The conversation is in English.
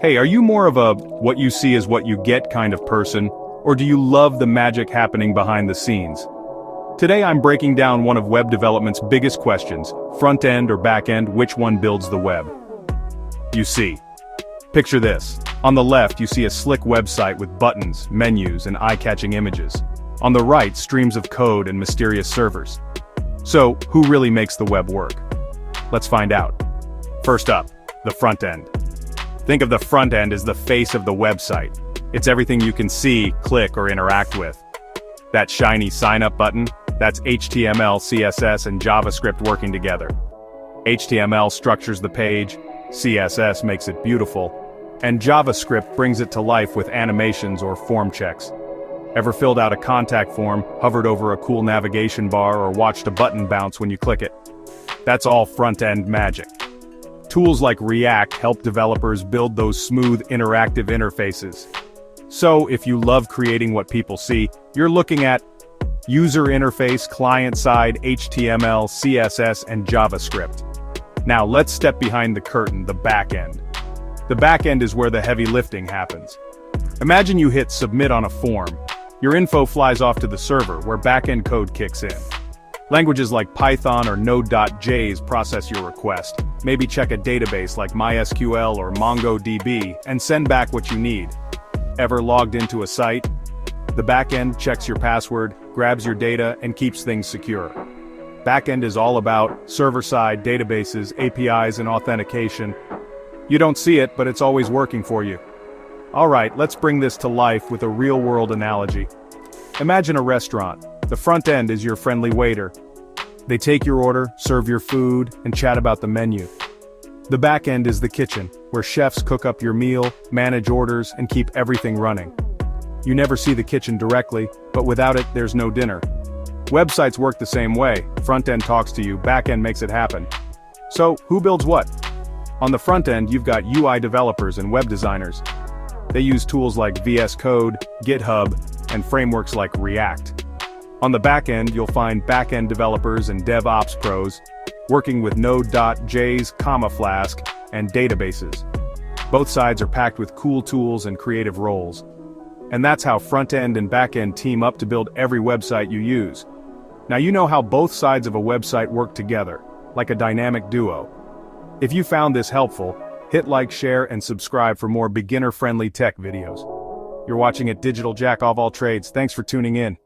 Hey, are you more of a what you see is what you get kind of person, or do you love the magic happening behind the scenes? Today I'm breaking down one of web development's biggest questions, front-end or back-end, which one builds the web? You see. Picture this. On the left you see a slick website with buttons, menus, and eye-catching images. On the right, streams of code and mysterious servers. So, who really makes the web work? Let's find out. First up, the front end. Think of the front end as the face of the website. It's everything you can see, click, or interact with. That shiny sign-up button, that's HTML, CSS, and JavaScript working together. HTML structures the page, CSS makes it beautiful, and JavaScript brings it to life with animations or form checks. Ever filled out a contact form, hovered over a cool navigation bar, or watched a button bounce when you click it? That's all front-end magic. Tools like React help developers build those smooth, interactive interfaces. So, if you love creating what people see, you're looking at user interface, client-side, HTML, CSS, and JavaScript. Now let's step behind the curtain, the backend. The backend is where the heavy lifting happens. Imagine you hit submit on a form. Your info flies off to the server, where backend code kicks in. Languages like Python or Node.js process your request. Maybe check a database like MySQL or MongoDB and send back what you need. Ever logged into a site? The backend checks your password, grabs your data, and keeps things secure. Backend is all about server-side databases, APIs, and authentication. You don't see it, but it's always working for you. Alright, let's bring this to life with a real-world analogy. Imagine a restaurant. The front end is your friendly waiter. They take your order, serve your food, and chat about the menu. The back end is the kitchen, where chefs cook up your meal, manage orders, and keep everything running. You never see the kitchen directly, but without it, there's no dinner. Websites work the same way. Front end talks to you, back end makes it happen. So, who builds what? On the front end, you've got UI developers and web designers. They use tools like VS Code, GitHub, and frameworks like React. On the back end, you'll find back-end developers and DevOps pros, working with Node.js, Flask, and databases. Both sides are packed with cool tools and creative roles. And that's how front-end and back-end team up to build every website you use. Now you know how both sides of a website work together, like a dynamic duo. If you found this helpful, hit like, share, and subscribe for more beginner-friendly tech videos. You're watching at Digital Jack of All Trades. Thanks for tuning in.